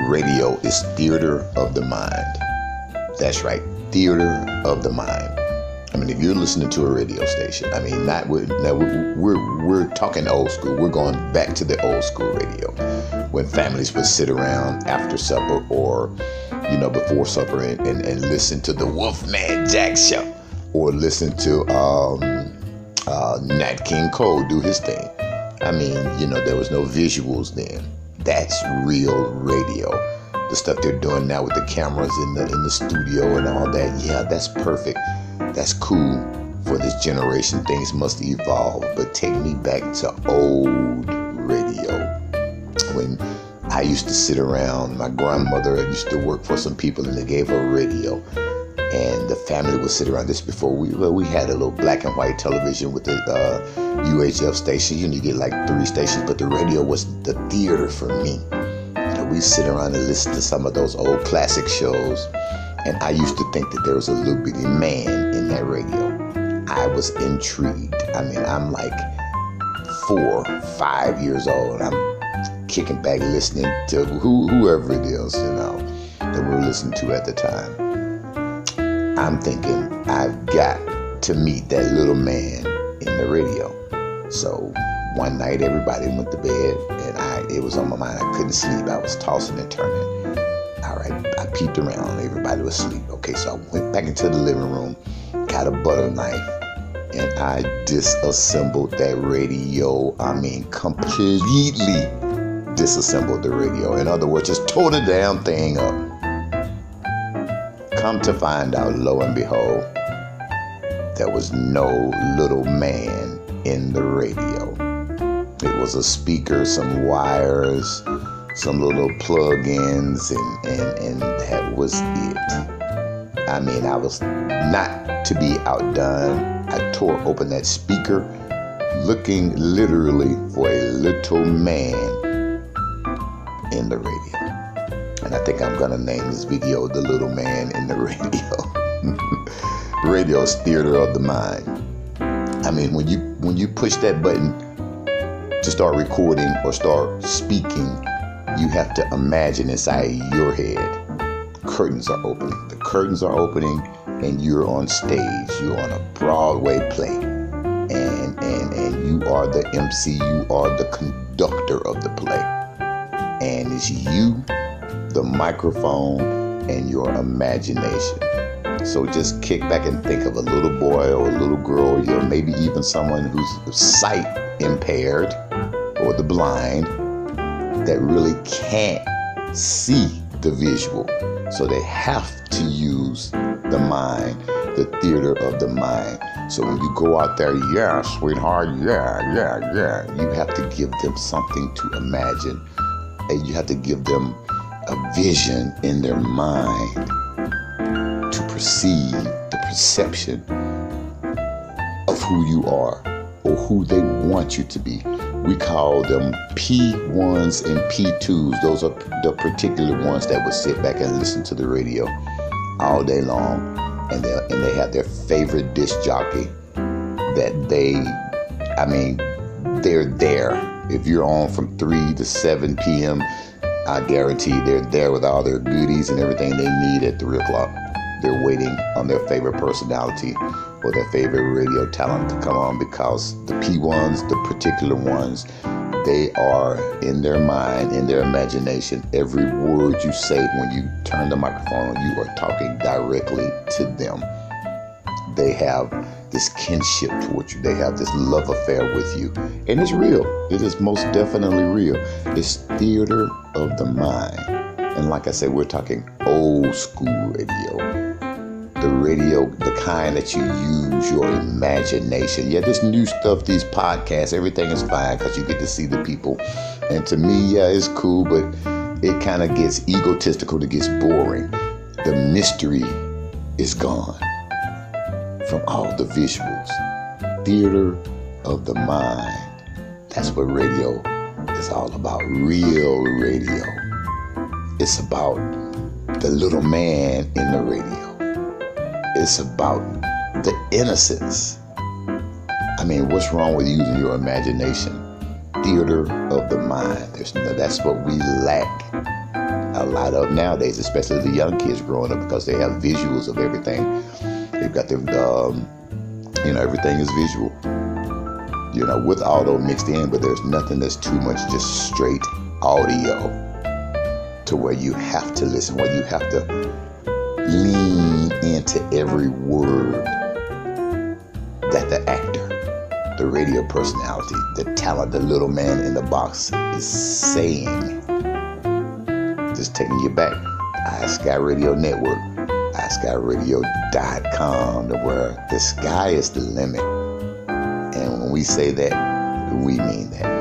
Radio is theater of the mind. That's right, theater of the mind. I mean, if you're listening to a radio station, I mean, we're talking old school. We're going back to the old school radio when families would sit around after supper or, before supper and listen to the Wolfman Jack show or listen to Nat King Cole do his thing. I mean, there was no visuals then. That's real radio. The stuff they're doing now with the cameras in the studio and all that, yeah, that's perfect. That's cool for this generation. Things must evolve. But take me back to old radio. When I used to sit around, my grandmother used to work for some people and they gave her a radio. And the family would sit around. This before we had a little black and white television with the UHF station. You get like 3 stations, but the radio was the theater for me. We sit around and listen to some of those old classic shows. And I used to think that there was a little bitty man in that radio. I was intrigued. I mean, I'm like 4, 5 years old. I'm kicking back listening to whoever it is, that we were listening to at the time. I'm thinking, I've got to meet that little man in the radio. So one night, everybody went to bed, and it was on my mind. I couldn't sleep. I was tossing and turning. All right, I peeped around. Everybody was asleep. Okay, so I went back into the living room, got a butter knife, and I disassembled that radio. I mean, completely disassembled the radio. In other words, just tore the damn thing up. Come to find out, lo and behold, there was no little man in the radio. It was a speaker, some wires, some little plug-ins, and that was it. I mean, I was not to be outdone. I tore open that speaker, looking literally for a little man in the radio. And I think I'm gonna name this video "The Little Man in the Radio." Radio is theater of the mind. I mean, when you push that button to start recording or start speaking, you have to imagine inside your head, curtains are opening. The curtains are opening, and you're on stage. You're on a Broadway play, and you are the MC. You are the conductor of the play, and it's you, the microphone, and your imagination. So just kick back and think of a little boy or a little girl, or maybe even someone who's sight impaired or the blind that really can't see the visual. So they have to use the mind, the theater of the mind. So when you go out there, yeah, sweetheart, yeah, you have to give them something to imagine. And you have to give them a vision in their mind to perceive the perception of who you are or who they want you to be. We call them P1s and P2s. Those are the particular ones that would sit back and listen to the radio all day long, and they have their favorite disc jockey that they're there. If you're on from 3 to 7 p.m., I guarantee they're there with all their goodies and everything they need at 3 o'clock. They're waiting on their favorite personality or their favorite radio talent to come on, because the P1s, the particular ones, they are in their mind, in their imagination. Every word you say when you turn the microphone on, you are talking directly to them. They have this kinship towards you. They have this love affair with you. And it's real. It is most definitely real. It's theater of the mind. And like I said, we're talking old school radio. The radio, the kind that you use your imagination. Yeah, this new stuff, these podcasts, everything is fine because you get to see the people. And to me, yeah, it's cool, but it kind of gets egotistical. It gets boring. The mystery is gone from all the visuals. Theater of the mind. That's what radio is all about. Real radio. It's about the little man in the radio. It's about the innocence. I mean, what's wrong with using your imagination? Theater of the mind. That's what we lack a lot of nowadays, especially the young kids growing up, because they have visuals of everything. They've got their, everything is visual. With audio mixed in, but there's nothing that's too much just straight audio to where you have to listen, where you have to lean into every word that the actor, the radio personality, the talent, the little man in the box is saying. Just taking you back. i-skyyradio network, i-skyyradio.com, where the sky is the limit. And when we say that, we mean that.